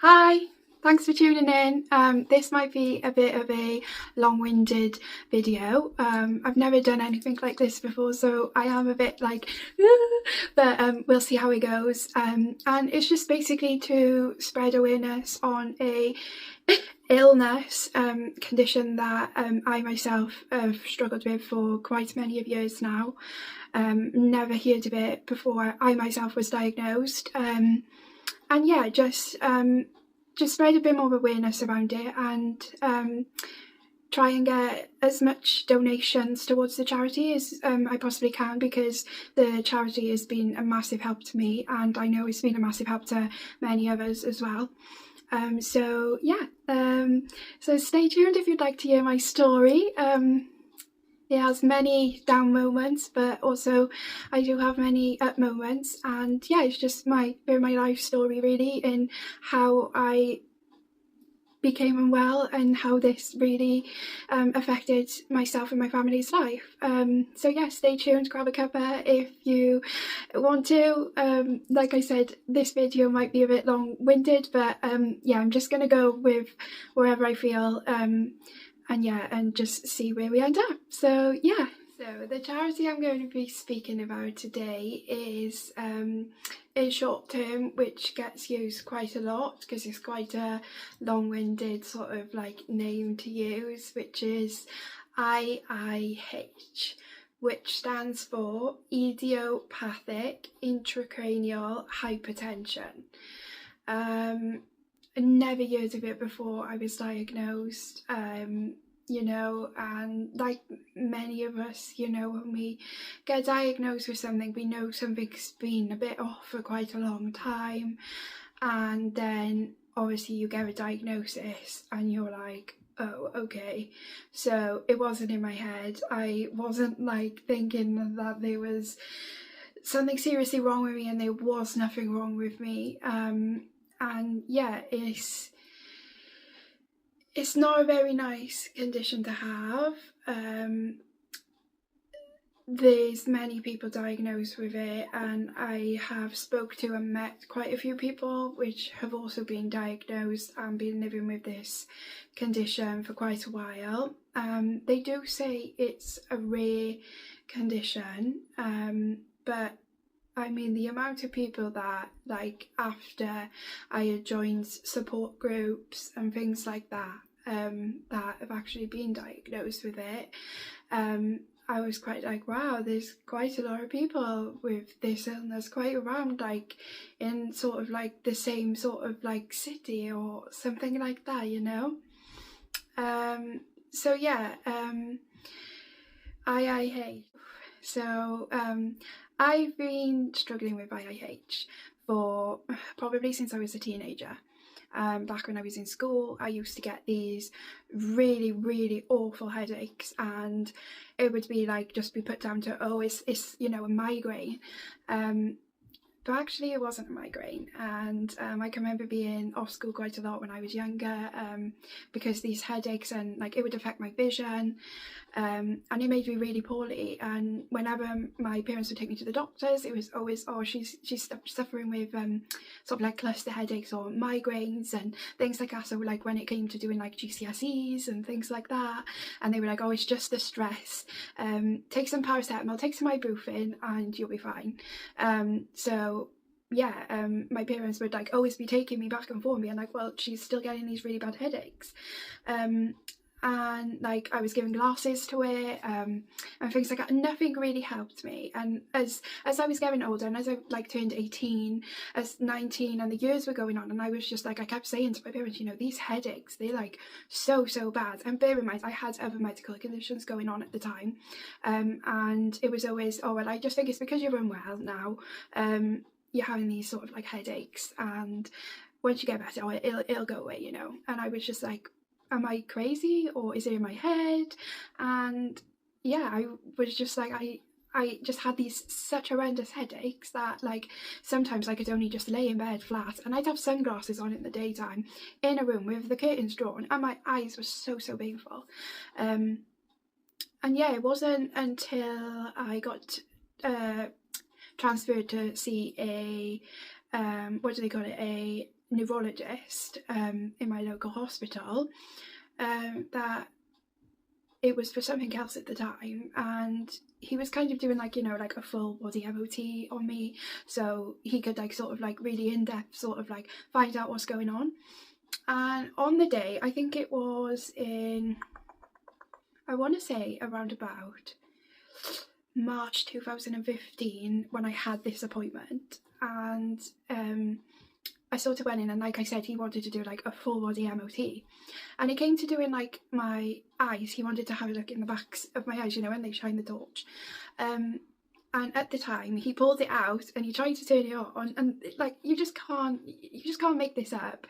Hi, thanks for tuning in. This might be a bit of a long-winded video. I've never done anything like this before, so I am a bit like, but we'll see how it goes. And it's just basically to spread awareness on a illness, condition that I myself have struggled with for quite many of years now. Never heard of it before I myself was diagnosed. And yeah, just spread a bit more awareness around it, and try and get as much donations towards the charity as I possibly can, because the charity has been a massive help to me, and I know it's been a massive help to many others as well. So stay tuned if you'd like to hear my story. It has many down moments, but also I do have many up moments, and yeah, it's just my life story really, and how I became unwell and how this really affected myself and my family's life. So yeah, stay tuned, grab a cuppa if you want to. Like I said, this video might be a bit long-winded, but yeah, I'm just gonna go with wherever I feel, and just see where we end up. So yeah. So the charity I'm going to be speaking about today is a short term which gets used quite a lot because it's quite a long-winded sort of like name to use, which is IIH, which stands for Idiopathic Intracranial Hypertension. I never heard of it before I was diagnosed, you know, and like many of us, you know, when we get diagnosed with something, we know something's been a bit off for quite a long time, and then obviously you get a diagnosis and you're like, oh, okay. So it wasn't in my head. I wasn't like thinking that there was something seriously wrong with me, and there was nothing wrong with me. And yeah, it's not a very nice condition to have. There's many people diagnosed with it, and I have spoke to and met quite a few people which have also been diagnosed and been living with this condition for quite a while. They do say it's a rare condition, but I mean, the amount of people that, like, after I had joined support groups and things like that, that have actually been diagnosed with it, I was quite like, wow, there's quite a lot of people with this illness quite around, like, in sort of like the same sort of like city or something like that, you know? So yeah, IIH. So I've been struggling with IIH for probably since I was a teenager. Back when I was in school, I used to get these really, really awful headaches, and it would be like just be put down to, oh, it's you know, a migraine. But actually it wasn't a migraine, and I can remember being off school quite a lot when I was younger, because these headaches, and like it would affect my vision, and it made me really poorly. And whenever my parents would take me to the doctors, it was always, oh, she's suffering with sort of like cluster headaches or migraines and things like that. So like when it came to doing like GCSEs and things like that, and they were like, oh, it's just the stress, take some paracetamol, take some ibuprofen and you'll be fine. So yeah, my parents would like always be taking me back and forth and being like, well, she's still getting these really bad headaches, and like I was given glasses to wear, and things like that, and nothing really helped me. And as I was getting older, and as I like turned 18, as 19, and the years were going on, and I was just like, I kept saying to my parents, you know, these headaches, they're like so bad. And bear in mind, I had other medical conditions going on at the time, and it was always, oh well, I just think it's because you're unwell now, you're having these sort of like headaches, and once you get better, oh, it'll go away, you know. And I was just like, am I crazy, or is it in my head? And yeah, I was just like, I just had these such horrendous headaches that like sometimes I could only just lay in bed flat, and I'd have sunglasses on in the daytime in a room with the curtains drawn, and my eyes were so painful. And yeah, it wasn't until I got transferred to see a what do they call it, a neurologist in my local hospital that it was for something else at the time, and he was kind of doing like, you know, like a full body MOT on me, so he could like sort of like really in-depth sort of like find out what's going on. And on the day, I think it was in, I want to say around about March 2015 when I had this appointment, and I sort of went in, and like I said, he wanted to do like a full body MOT, and he came to doing like my eyes. He wanted to have a look in the backs of my eyes, you know, when they shine the torch. And at the time he pulled it out and he tried to turn it on, and like you just can't make this up.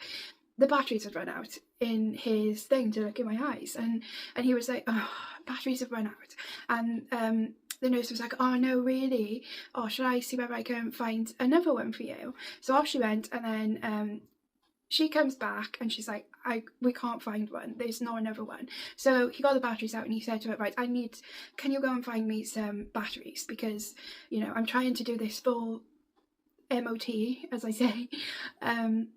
The batteries had run out in his thing to look in my eyes, and he was like, oh, batteries have run out. And the nurse was like, oh no, really? Oh, should I see whether I can find another one for you? So off she went, and then she comes back and she's like, we can't find one, there's not another one. So he got the batteries out and he said to her, right, can you go and find me some batteries, because, you know, I'm trying to do this full MOT, as I say, and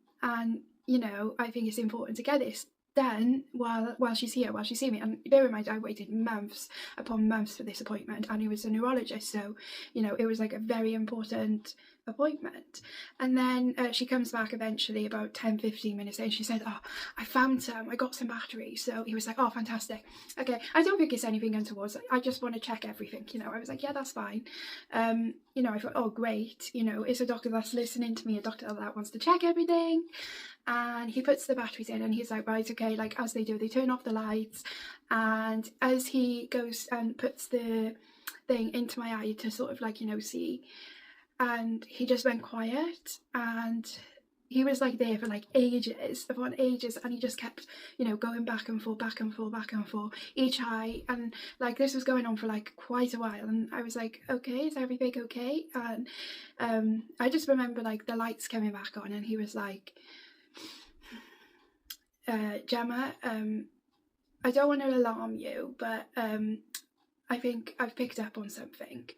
you know, I think it's important to get this done while she's here, while she's seeing me. And bear in mind, I waited months upon months for this appointment, and he was a neurologist, so, you know, it was like a very important appointment. And then she comes back eventually about 10-15 minutes later, and she said, oh, I found some, I got some batteries. So he was like, oh, fantastic, okay, I don't think it's anything untoward, I just want to check everything, you know. I was like, yeah, that's fine. You know, I thought, oh great, you know, it's a doctor that's listening to me, a doctor that wants to check everything. And he puts the batteries in, and he's like, right, okay, like as they do, they turn off the lights, and as he goes and puts the thing into my eye to sort of like, you know, see, and he just went quiet, and he was like there for like ages upon ages, and he just kept, you know, going back and forth, back and forth, back and forth, each eye, and like this was going on for like quite a while. And I was like, okay, is everything okay? And I just remember like the lights coming back on, and he was like, Gemma, I don't want to alarm you, but I think I've picked up on something.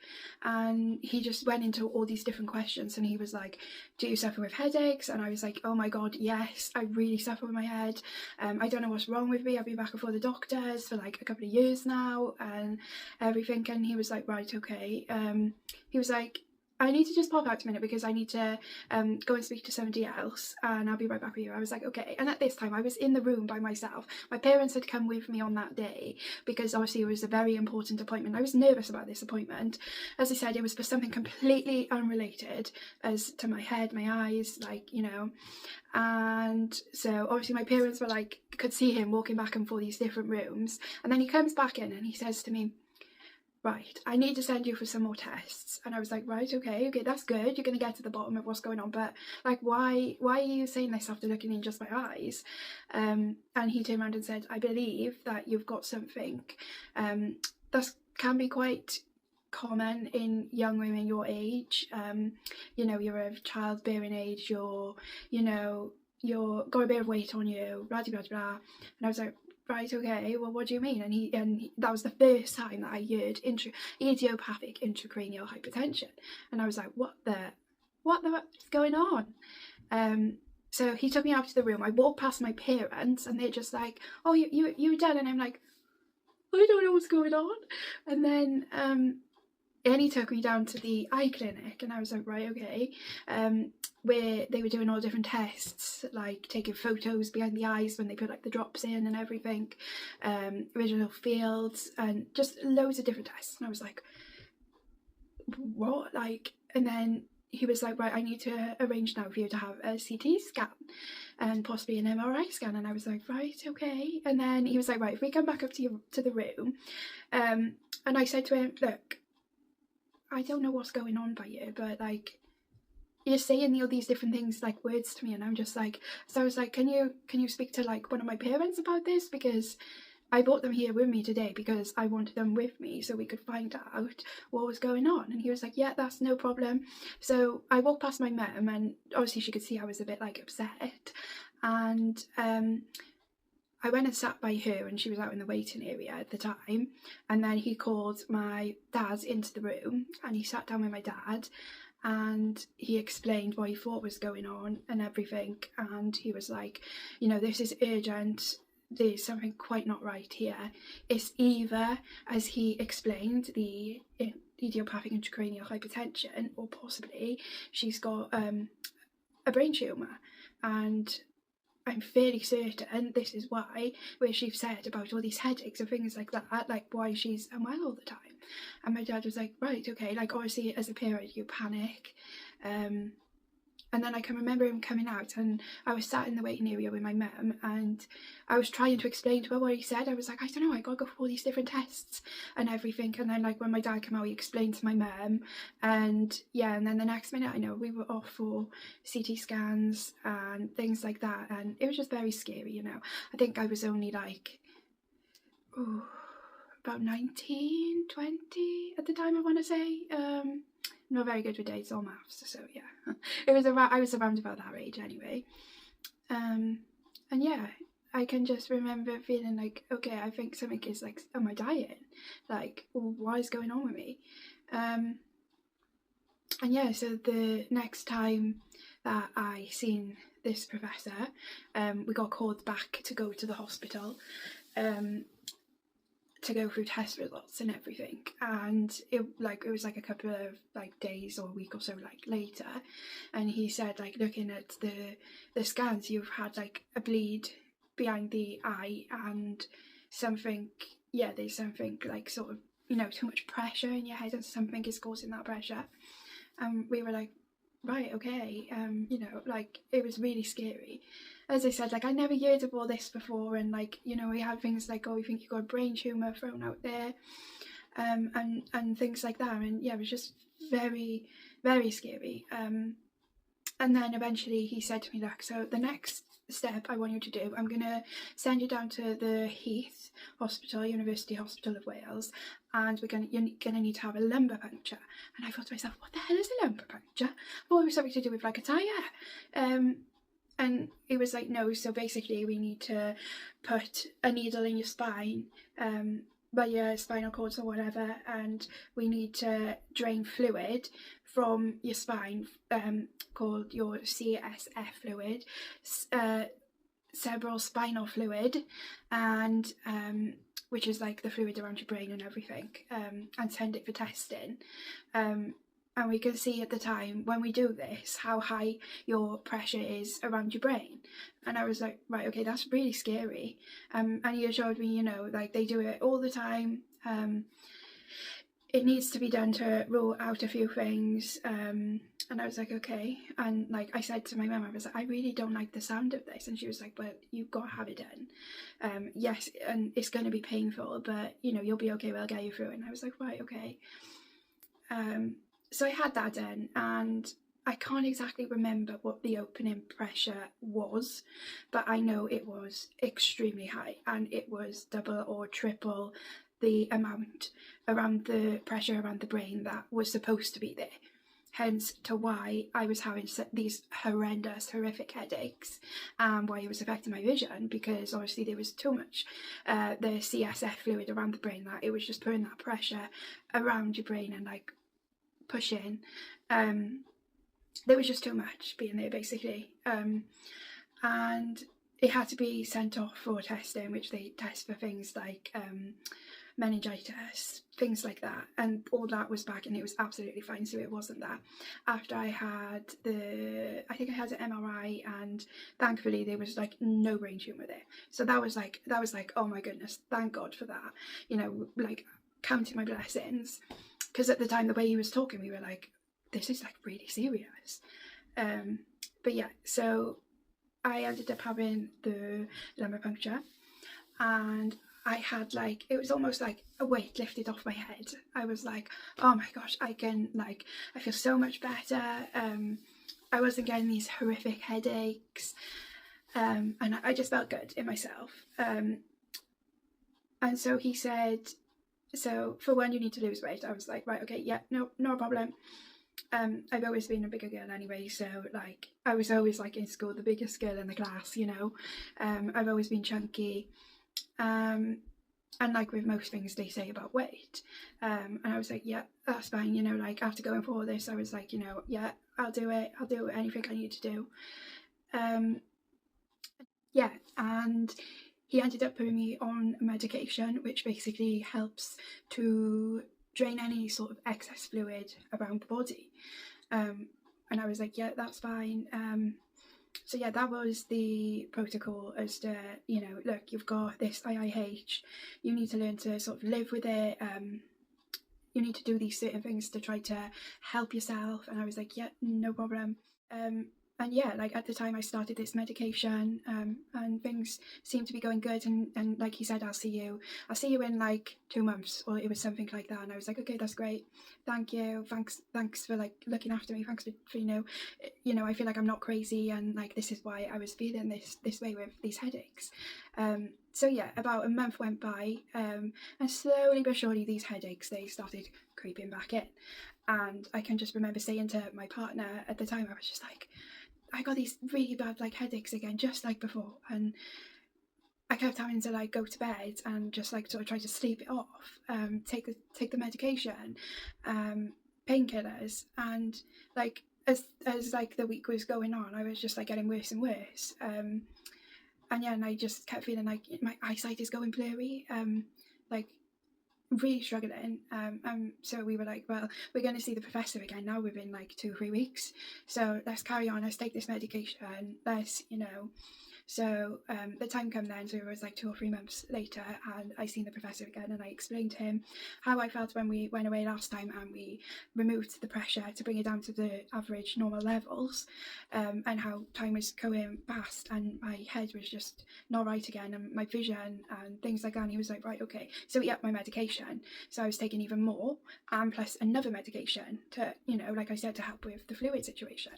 And he just went into all these different questions, and he was like, do you suffer with headaches? And I was like, oh my god, yes, I really suffer with my head. I don't know what's wrong with me, I've been back and forth the doctors for like a couple of years now and everything. And he was like, right, okay. He was like, I need to just pop out a minute because I need to go and speak to somebody else, and I'll be right back with you. I was like, okay. And at this time I was in the room by myself. My parents had come with me on that day because obviously it was a very important appointment. I was nervous about this appointment. As I said, it was for something completely unrelated as to my head, my eyes, like, you know. And so obviously my parents were like, could see him walking back and forth these different rooms, and then he comes back in and he says to me, right, I need to send you for some more tests. And I was like, right, okay, that's good, you're going to get to the bottom of what's going on, but like why are you saying this after looking in just my eyes? And he turned around and said, I believe that you've got something that can be quite common in young women your age. You know, you're of childbearing age, you're got a bit of weight on you, blah blah blah. And I was like, right, okay, well, what do you mean? And he that was the first time that I heard idiopathic intracranial hypertension, and I was like, what the what's going on? So he took me out to the room. I walked past my parents, and they're just like, oh, you were done? And I'm like, I don't know what's going on. And then and he took me down to the eye clinic, and I was like, right, okay, where they were doing all different tests, like taking photos behind the eyes when they put like the drops in and everything, visual fields, and just loads of different tests. And I was like, what? Like, and then he was like, right, I need to arrange now for you to have a CT scan and possibly an MRI scan. And I was like, right, okay. And then he was like, right, if we come back up to the room, and I said to him, look, I don't know what's going on by you, but like, you're saying all these different things, like words to me, and I'm just like, so I was like, can you speak to like one of my parents about this, because I brought them here with me today because I wanted them with me so we could find out what was going on. And he was like, yeah, that's no problem. So I walked past my mum, and obviously she could see I was a bit like upset, and I went and sat by her, and she was out in the waiting area at the time. And then he called my dad into the room, and he sat down with my dad, and he explained what he thought was going on and everything, and he was like, you know, this is urgent, there's something quite not right here. It's either, as he explained, the idiopathic intracranial hypertension, or possibly she's got a brain tumour. And I'm fairly certain this is why, where she said about all these headaches and things like that, like why she's unwell all the time. And my dad was like, right, okay, like obviously as a parent you panic. And then I can remember him coming out, and I was sat in the waiting area with my mum, and I was trying to explain to her what he said. I was like, I don't know, I gotta go for all these different tests and everything. And then like when my dad came out, he explained to my mum, and yeah, and then the next minute I know we were off for CT scans and things like that, and it was just very scary, you know. I think I was only like about 19, 20 at the time, I want to say. Not very good with dates or maths, so yeah. I was around about that age anyway. And yeah, I can just remember feeling like, okay, I think something is like, am I dying? Like, what is going on with me? And yeah, so the next time that I seen this professor, we got called back to go to the hospital, to go through test results and everything, and it was like a couple of like days or a week or so like later, and he said, like, looking at the scans, you've had like a bleed behind the eye and something, yeah, there's something like sort of, you know, too much pressure in your head and something is causing that pressure. And we were like, right, okay, you know, like it was really scary. As I said, like I never heard of all this before, and like, you know, we had things like, oh, we think you've got a brain tumour thrown out there, and things like that, and yeah, it was just very, very scary. And then eventually he said to me, look, so the next step I want you to do, I'm gonna send you down to the Heath Hospital, University Hospital of Wales, and you're gonna need to have a lumbar puncture. And I thought to myself, what the hell is a lumbar puncture? I thought it was something to do with like a tyre. And it was like, no, so basically we need to put a needle in your spine, by your spinal cords or whatever, and we need to drain fluid from your spine, called your CSF fluid, cerebral spinal fluid, and which is like the fluid around your brain and everything, and send it for testing. And we can see at the time when we do this how high your pressure is around your brain. And I was like, right, okay, that's really scary. And he assured me, you know, like they do it all the time. It needs to be done to rule out a few things. And I was like, okay. And like I said to my mum, I was like, I really don't like the sound of this. And she was like, but you've got to have it done. Yes, and it's going to be painful, but you know, you'll be okay, we'll get you through it. And I was like, right, okay. So I had that done, and I can't exactly remember what the opening pressure was, but I know it was extremely high, and it was double or triple the amount around the pressure around the brain that was supposed to be there. Hence to why I was having these horrific headaches, and why it was affecting my vision, because obviously there was too much the CSF fluid around the brain, that it was just putting that pressure around your brain and like pushing. There was just too much being there basically, and it had to be sent off for testing, which they test for things like meningitis, things like that, and all that was back and it was absolutely fine, so it wasn't that. After I had I think I had an MRI, and thankfully there was like no brain tumour there, so that was like, oh my goodness, thank God for that, you know, like counting my blessings, because at the time the way he was talking, we were like, this is like really serious. But yeah, so I ended up having the lumbar puncture, and I had like, it was almost like a weight lifted off my head. I was like, oh my gosh, I feel so much better. I wasn't getting these horrific headaches, and I just felt good in myself. And so he said, so for when you need to lose weight, I was like, right, okay, yeah, no problem. I've always been a bigger girl anyway, so like I was always like in school the biggest girl in the class, you know. I've always been chunky, and like with most things they say about weight, and I was like, yeah, that's fine, you know, like after going for all this, I was like, you know, yeah, I'll do anything I need to do. Yeah, and he ended up putting me on medication which basically helps to drain any sort of excess fluid around the body. And I was like, yeah, that's fine. So yeah, that was the protocol as to, you know, look, you've got this IIH, you need to learn to sort of live with it. You need to do these certain things to try to help yourself. And I was like, yeah, no problem. And yeah, like at the time I started this medication, and things seemed to be going good, and like he said, I'll see you in like 2 months, or it was something like that. And I was like, okay, that's great, thank you, thanks for like looking after me, thanks for you know, I feel like I'm not crazy, and like this is why I was feeling this way with these headaches. So yeah, about a month went by, and slowly but surely these headaches, they started creeping back in. And I can just remember saying to my partner at the time, I was just like, I got these really bad like headaches again, just like before, and I kept having to like go to bed and just like sort of try to sleep it off, take the medication, painkillers, and like as like the week was going on, I was just like getting worse and worse, and yeah, and I just kept feeling like my eyesight is going blurry, like really struggling. So we were like, well, we're going to see the professor again now within like 2 or 3 weeks, so let's carry on, let's take this medication, let's, you know. So the time came then, so it was like 2 or 3 months later, and I seen the professor again, and I explained to him how I felt when we went away last time and we removed the pressure to bring it down to the average normal levels, and how time was going past and my head was just not right again, and my vision and things like that. And he was like, right, okay. So he upped my medication, so I was taking even more, and plus another medication to, you know, like I said, to help with the fluid situation.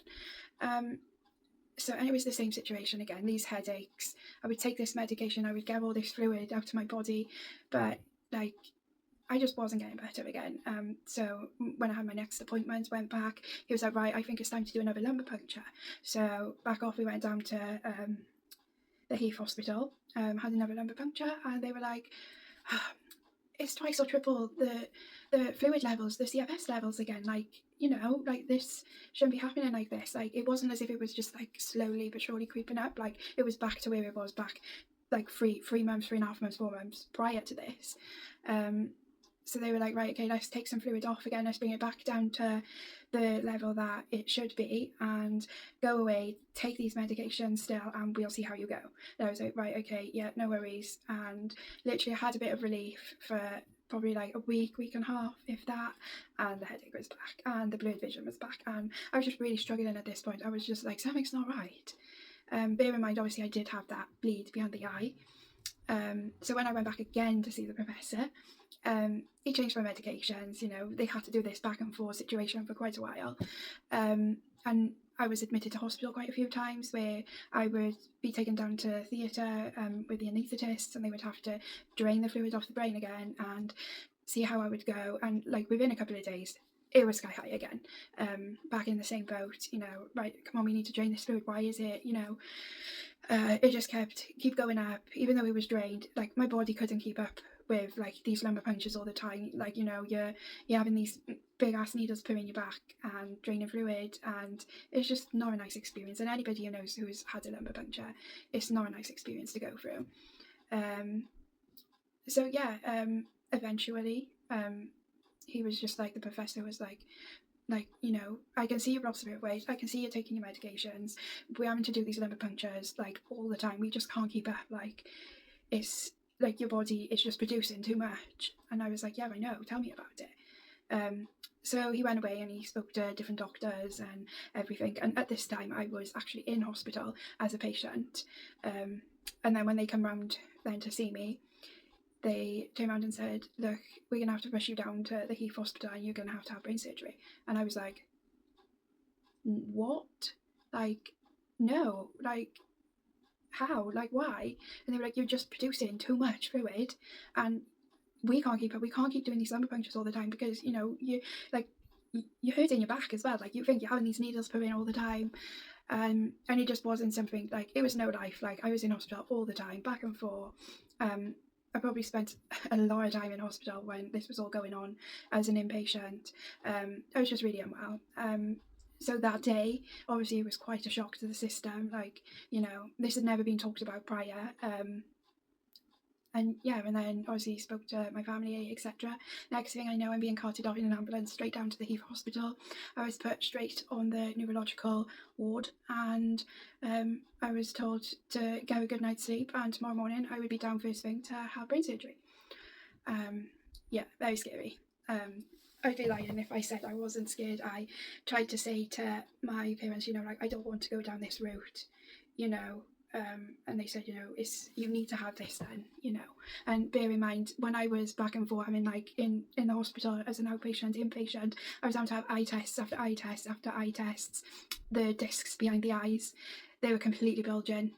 So, and it was the same situation again, these headaches. I would take this medication, I would get all this fluid out of my body, but like I just wasn't getting better again. So when I had my next appointment, went back, he was like, right, I think it's time to do another lumbar puncture. So back off, we went down to the Heath Hospital, had another lumbar puncture, and they were like, oh, it's twice or triple the fluid levels, the CFS levels again, like, you know, like this shouldn't be happening like this. Like it wasn't as if it was just like slowly but surely creeping up, like it was back to where it was back like three months, 3.5 months, 4 months prior to this. So they were like, right, okay, let's take some fluid off again, let's bring it back down to the level that it should be, and go away, take these medications still, and we'll see how you go. And I was like, right, okay, yeah, no worries. And literally I had a bit of relief for probably like a week and a half, if that, and the headache was back, and the blurred vision was back, and I was just really struggling at this point. I was just like, something's not right. Bear in mind, obviously I did have that bleed behind the eye. So when I went back again to see the professor, he changed my medications. You know, they had to do this back and forth situation for quite a while, and I was admitted to hospital quite a few times, where I would be taken down to theatre with the anaesthetists, and they would have to drain the fluid off the brain again and see how I would go. And like within a couple of days, it was sky high again, back in the same boat, you know, right, come on, we need to drain this fluid, why is it, you know, it just keep going up, even though it was drained. Like my body couldn't keep up with like these lumbar punctures all the time. Like, you know, you're having these big ass needles put in your back and draining fluid, and it's just not a nice experience. And anybody who knows who's had a lumbar puncture, it's not a nice experience to go through. So yeah, eventually he was just like, the professor was like, you know, I can see you've lost a bit of weight, I can see you're taking your medications, we're having to do these lumbar punctures like all the time, we just can't keep up, like it's like your body is just producing too much. And I was like, yeah, I know, tell me about it. So he went away and he spoke to different doctors and everything, and at this time I was actually in hospital as a patient, and then when they come round then to see me, they turned around and said, look, we're going to have to rush you down to the Heath Hospital and you're going to have brain surgery. And I was like, what? Like, no, like, how? Like, why? And they were like, you're just producing too much fluid and we can't keep up. We can't keep doing these lumbar punctures all the time because, you know, you're hurting your back as well. Like, you think you're having these needles put in all the time. And it just wasn't something, like, it was no life. Like, I was in hospital all the time, back and forth. I probably spent a lot of time in hospital when this was all going on as an inpatient. I was just really unwell. So that day, obviously, it was quite a shock to the system. Like, you know, this had never been talked about prior. And yeah, and then obviously spoke to my family, etc. Next thing I know, I'm being carted off in an ambulance straight down to the Heath Hospital. I was put straight on the neurological ward, and I was told to get a good night's sleep, and tomorrow morning I would be down first thing to have brain surgery. Yeah, very scary. I'd be lying if I said I wasn't scared. I tried to say to my parents, you know, like, I don't want to go down this route, you know. And they said, you know, you need to have this then, you know. And bear in mind, when I was back and forth, I mean, like in the hospital as an outpatient, inpatient, I was having to have eye tests after eye tests after eye tests. The discs behind the eyes, they were completely bulging.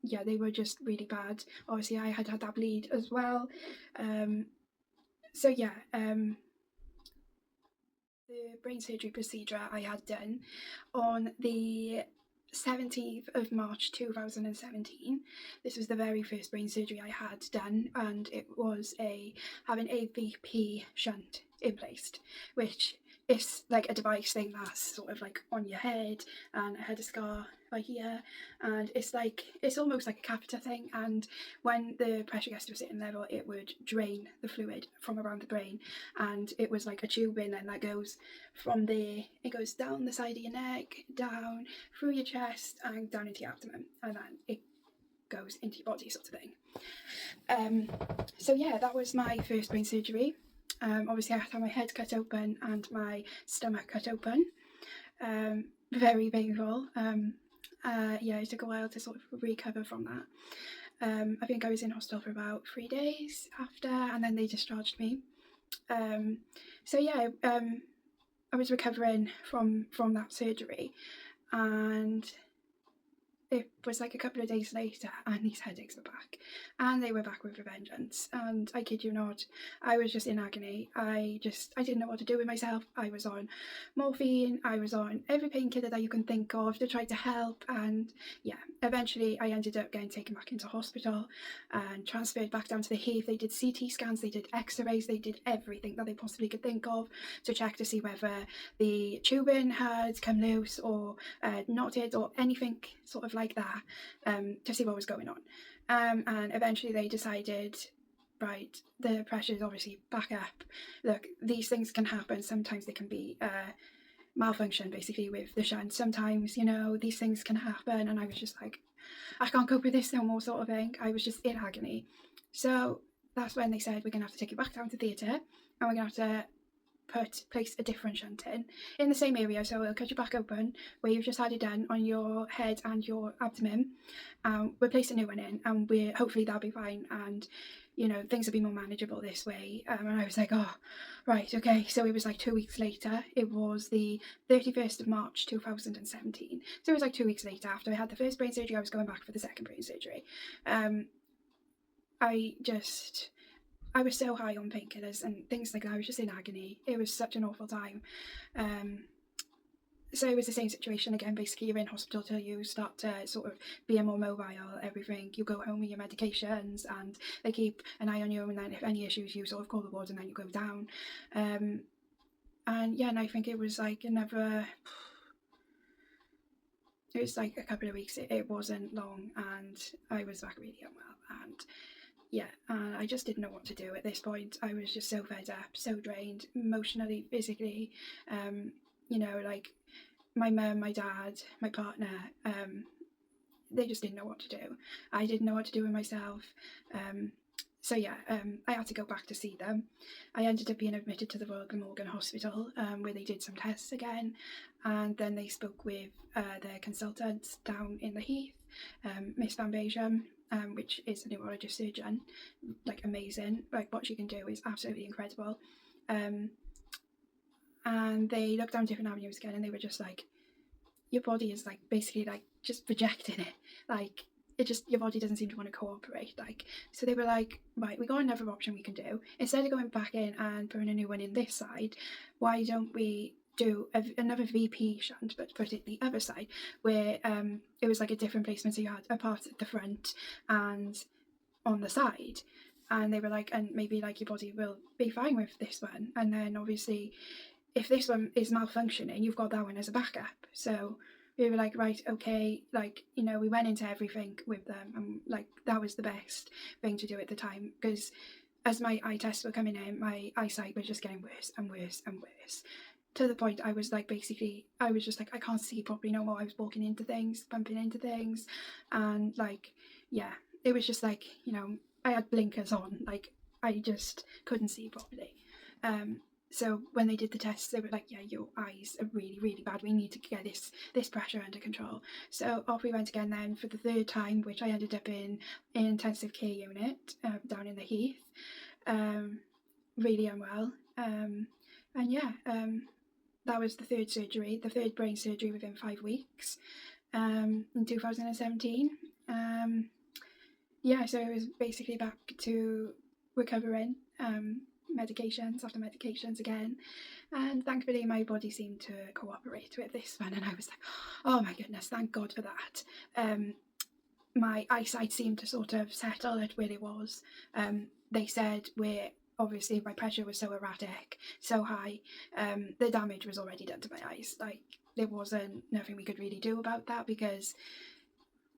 Yeah, they were just really bad. Obviously, I had that bleed as well. So yeah, the brain surgery procedure I had done on the 17th of March 2017. This was the very first brain surgery I had done, and it was having a VP shunt placed, which is like a device thing that's sort of like on your head, and I had a scar by here, and it's almost like a catheter thing, and when the pressure gets to a certain level it would drain the fluid from around the brain, and it was like a tubing, and that goes from there, it goes down the side of your neck, down through your chest, and down into your abdomen, and then it goes into your body, sort of thing. So yeah, that was my first brain surgery. Obviously I had to have my head cut open and my stomach cut open. Very painful. Yeah, it took a while to sort of recover from that. I think I was in hospital for about 3 days after, and then they discharged me. So yeah, I was recovering from that surgery, and it was like a couple of days later and these headaches were back, and they were back with a vengeance, and I kid you not, I was just in agony. I didn't know what to do with myself. I was on morphine, I was on every painkiller that you can think of to try to help, and yeah, eventually I ended up getting taken back into hospital and transferred back down to the Heath. They did CT scans, they did x-rays, they did everything that they possibly could think of to check to see whether the tubing had come loose or knotted or anything sort of like that, to see what was going on. And eventually they decided, right, the pressure is obviously back up. Look, these things can happen. Sometimes they can be malfunction basically with the shunt. Sometimes, you know, these things can happen, and I was just like, I can't cope with this no more, sort of thing. I was just in agony. So that's when they said, we're gonna have to take you back down to theatre, and we're gonna have to place a different shunt in the same area. So we'll cut you back open where you've just had it done on your head and your abdomen. We'll place a new one in, and hopefully that'll be fine, and you know, things will be more manageable this way. And I was like, oh, right, okay. So it was like 2 weeks later. It was the 31st of March 2017. So it was like 2 weeks later after I had the first brain surgery. I was going back for the second brain surgery. I was so high on painkillers and things like that. I was just in agony. It was such an awful time. So it was the same situation again. Basically, you're in hospital till you start to sort of be more mobile, everything. You go home with your medications, and they keep an eye on you, and then if any issues, you sort of call the ward, and then you go down. And yeah, and I think it was like it was like a couple of weeks. It wasn't long, and I was back really unwell, and yeah, I just didn't know what to do at this point. I was just so fed up, so drained, emotionally, physically. You know, like my mum, my dad, my partner, they just didn't know what to do. I didn't know what to do with myself. So yeah, I had to go back to see them. I ended up being admitted to the Royal Glamorgan Hospital, where they did some tests again, and then they spoke with their consultants down in the Heath, Miss Van Bejam, which is a neurologist surgeon, like amazing. Like what she can do is absolutely incredible. And they looked down different avenues again, and they were just like, your body is like basically like just rejecting it. Like it just, your body doesn't seem to want to cooperate. Like, so they were like, right, we got another option we can do. Instead of going back in and putting a new one in this side, why don't we do another VP shunt, but put it the other side, where it was like a different placement. So you had a part at the front and on the side. and they were like, and maybe like your body will be fine with this one, and then obviously if this one is malfunctioning, you've got that one as a backup. So we were like, right, okay, like, you know, we went into everything with them, and like that was the best thing to do at the time, because as my eye tests were coming in, my eyesight was just getting worse and worse and worse, to the point I was like, basically I was just like, I can't see properly no more. I was walking into things, bumping into things, and like, yeah, it was just like, you know, I had blinkers on, like I just couldn't see properly. So when they did the tests, they were like, yeah, your eyes are really, really bad. We need to get this pressure under control. So off we went again then for the third time, which I ended up in an intensive care unit down in the Heath, really unwell. And yeah, that was the third brain surgery within 5 weeks, in 2017. Yeah, so it was basically back to recovering, medications after medications again, and thankfully my body seemed to cooperate with this one, and I was like, oh my goodness, thank God for that. My eyesight seemed to sort of settle at where it was. They said where obviously my pressure was so erratic, so high, the damage was already done to my eyes. Like there wasn't nothing we could really do about that, because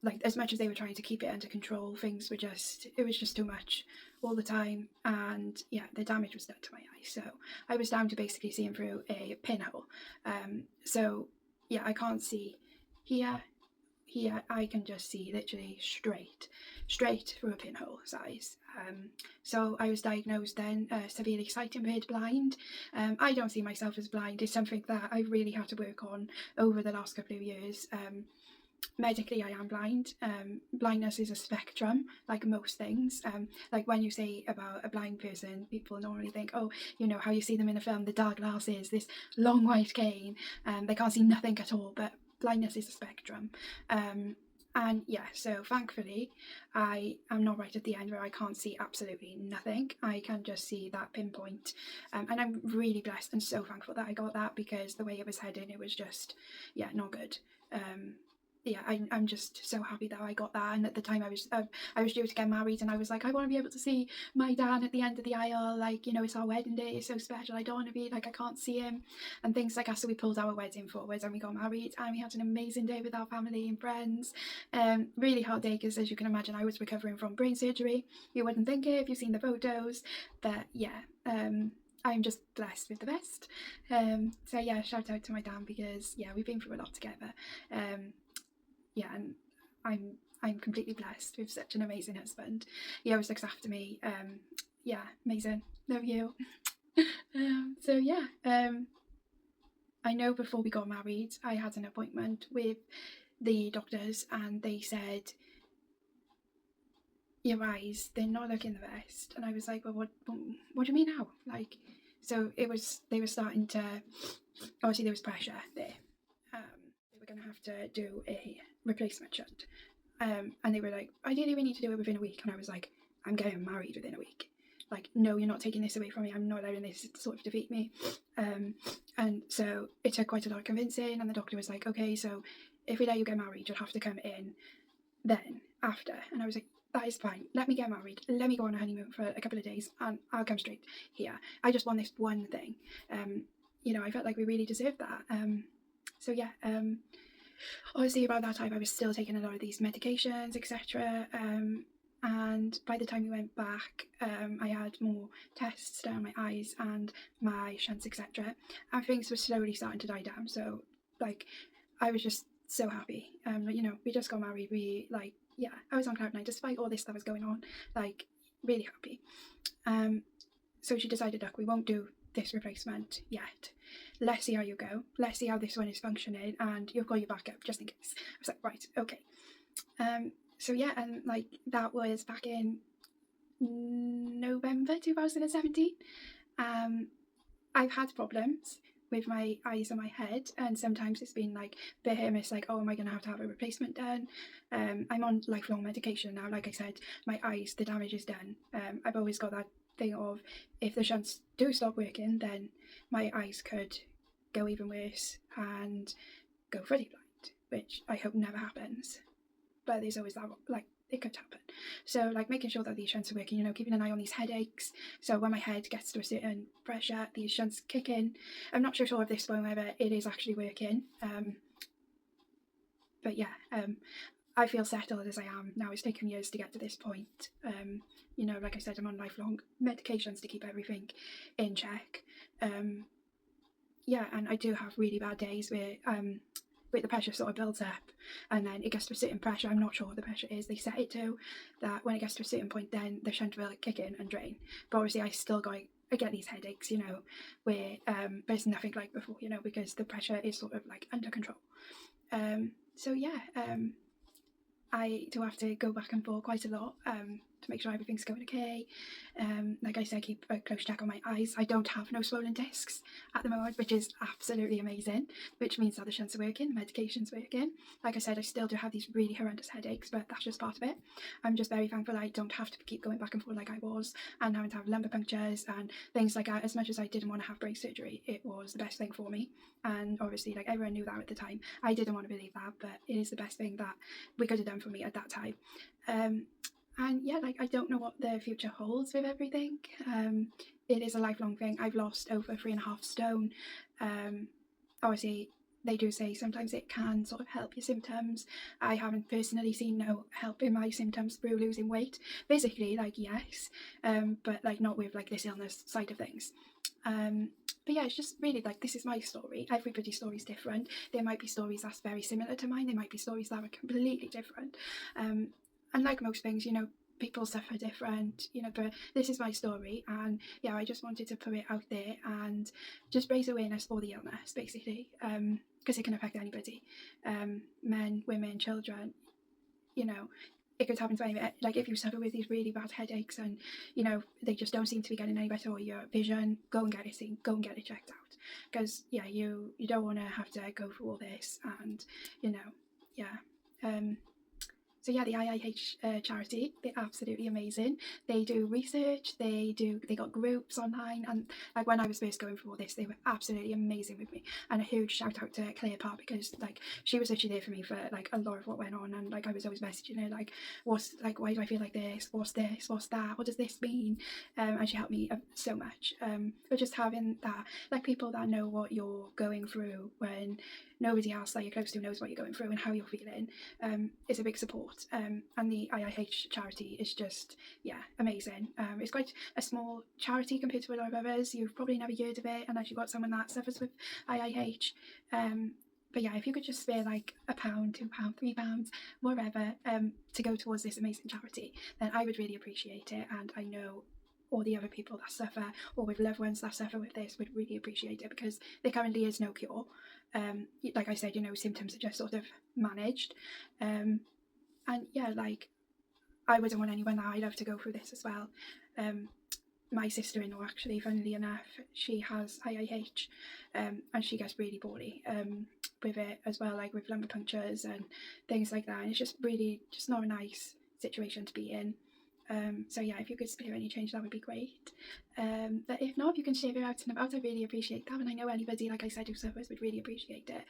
like as much as they were trying to keep it under control, things were just, it was just too much all the time, and yeah, the damage was done to my eyes. So I was down to basically seeing through a pinhole. So yeah, I can't see here. I can just see literally straight through a pinhole size. So I was diagnosed then severely sight impaired blind. I don't see myself as blind. It's something that I really had to work on over the last couple of years. Medically I am blind. Blindness is a spectrum, like most things. Like when you say about a blind person, people normally think, oh, you know how you see them in a film, the dark glasses, this long white cane, they can't see nothing at all, but blindness is a spectrum. And yeah, so thankfully I am not right at the end where I can't see absolutely nothing. I can just see that pinpoint, and I'm really blessed and so thankful that I got that, because the way it was heading, it was just, yeah, not good. Yeah, I'm just so happy that I got that. And at the time I was due to get married, and I was like, I want to be able to see my dad at the end of the aisle, like, you know, it's our wedding day, it's so special, I don't want to be like, I can't see him, and things like that. So we pulled our wedding forwards and we got married, and we had an amazing day with our family and friends. Really hard day, because as you can imagine, I was recovering from brain surgery. You wouldn't think it if you've seen the photos, but yeah, I'm just blessed with the best. So yeah, shout out to my dad, because yeah, we've been through a lot together. Yeah, and I'm completely blessed with such an amazing husband. He always looks after me. Yeah, amazing. Love you. So yeah, I know before we got married, I had an appointment with the doctors, and they said, your eyes, they're not looking the best. And I was like, well, what do you mean now? Like, so it was, they were starting to, obviously there was pressure there. They were going to have to do a replacement shunt. And they were like, ideally we need to do it within a week. And I was like, I'm getting married within a week. Like, no, you're not taking this away from me. I'm not letting this sort of defeat me. And so it took quite a lot of convincing. And the doctor was like, okay, so if we let you get married, you'll have to come in then after. And I was like, that is fine. Let me get married. Let me go on a honeymoon for a couple of days, and I'll come straight here. I just want this one thing. You know, I felt like we really deserved that. So yeah, obviously about that time I was still taking a lot of these medications, etc. And by the time we went back, I had more tests down my eyes and my shunts, etc. And things were slowly starting to die down. So like, I was just so happy. You know, we just got married. We like, yeah, I was on cloud nine despite all this that was going on. Like, really happy. So she decided, look, we won't do this replacement yet. Let's see how you go. Let's see how this one is functioning, and you've got your backup just in case. I was like, right, okay. So yeah, and like that was back in November 2017. I've had problems with my eyes and my head, and sometimes it's been like the hit miss, like, oh, am I gonna have to have a replacement done? I'm on lifelong medication now. Like I said, my eyes, the damage is done. I've always got that thing of, if the shunts do stop working, then my eyes could go even worse and go fully blind, which I hope never happens. But there's always that, like, it could happen. So like making sure that these shunts are working, you know, keeping an eye on these headaches. So when my head gets to a certain pressure, these shunts kick in. I'm not sure at this point whether it is actually working. But yeah, I feel settled as I am now. It's taken years to get to this point. You know, like I said, I'm on lifelong medications to keep everything in check. Yeah, and I do have really bad days where the pressure sort of builds up and then it gets to a certain pressure. I'm not sure what the pressure is they set it to, that when it gets to a certain point then the shunt will kick in and drain. But obviously I get these headaches, you know, where there's nothing like before, you know, because the pressure is sort of like under control. So yeah, I do have to go back and forth quite a lot to make sure everything's going okay. Like I said, keep a close check on my eyes. I don't have no swollen discs at the moment, which is absolutely amazing, which means that the shunts are working, medication's working. Like I said, I still do have these really horrendous headaches, but that's just part of it. I'm just very thankful I don't have to keep going back and forth like I was and having to have lumbar punctures and things like that. As much as I didn't want to have brace surgery, it was the best thing for me. And obviously, like, everyone knew that at the time. I didn't want to believe that, but it is the best thing that we could have done for me at that time. And yeah, like, I don't know what the future holds with everything. It is a lifelong thing. I've lost over 3.5 stone. Obviously, they do say sometimes it can sort of help your symptoms. I haven't personally seen no help in my symptoms through losing weight. Physically, like, yes, but like not with like this illness side of things. But yeah, it's just really like, this is my story. Everybody's story is different. There might be stories that's very similar to mine. There might be stories that are completely different. And like most things, you know, people suffer different, you know, but this is my story. And yeah, I just wanted to put it out there and just raise awareness for the illness, basically, because it can affect anybody, men, women, children, you know. It could happen to anyone. Like, if you suffer with these really bad headaches and, you know, they just don't seem to be getting any better, or your vision, go and get it seen, go and get it checked out. Because yeah, you don't want to have to go through all this, and you know, yeah. So yeah, the IIH charity, they're absolutely amazing. They do research, they got groups online, and like when I was first going through all this, they were absolutely amazing with me. And a huge shout out to Claire Parr, because like she was literally there for me for like a lot of what went on, and like I was always messaging her like, what's like, why do I feel like this? What's this? What's that? What does this mean? And she helped me so much. But just having that, like, people that know what you're going through when nobody else that you're close to knows what you're going through and how you're feeling, is a big support. And the IIH charity is just, yeah, amazing. It's quite a small charity compared to a lot of others. You've probably never heard of it unless you've got someone that suffers with IIH. But yeah, if you could just spare like £1, £2, £3, whatever, to go towards this amazing charity, then I would really appreciate it. And I know all the other people that suffer, or with loved ones that suffer with this, would really appreciate it, because there currently is no cure. Like I said, you know, symptoms are just sort of managed. And yeah, like, I wouldn't want anyone that I love to go through this as well. My sister-in-law, actually, funnily enough, she has IIH, and she gets really poorly with it as well, like with lumbar punctures and things like that. And it's just really just not a nice situation to be in. So yeah, if you could spare any change, that would be great. But if not, if you can share it out and about, I really appreciate that. And I know anybody, like I said, who suffers would really appreciate it.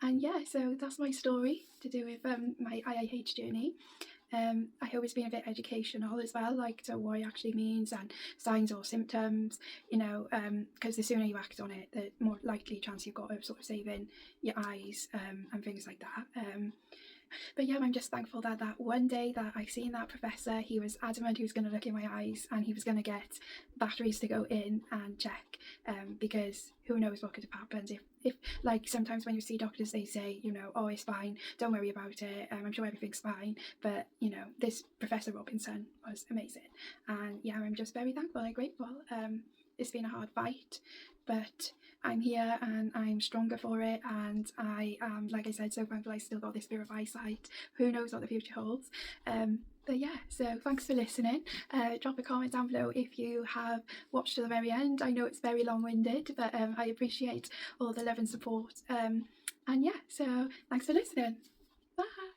And yeah, so that's my story to do with my IIH journey. I hope it's been a bit educational as well, like to what it actually means and signs or symptoms, you know, because the sooner you act on it, the more likely chance you've got of sort of saving your eyes and things like that. But yeah, I'm just thankful that one day that I seen that professor, he was adamant he was going to look in my eyes and he was going to get batteries to go in and check, because who knows what could have happened if like, sometimes when you see doctors, they say, you know, oh, it's fine, don't worry about it, I'm sure everything's fine. But you know, this Professor Robinson was amazing, and yeah, I'm just very thankful and grateful. It's been a hard fight, but I'm here and I'm stronger for it, and I am, like I said, so thankful I still got this bit of eyesight. Who knows what the future holds. But yeah, so thanks for listening. Drop a comment down below if you have watched to the very end. I know it's very long-winded, but I appreciate all the love and support. And yeah, so thanks for listening. Bye.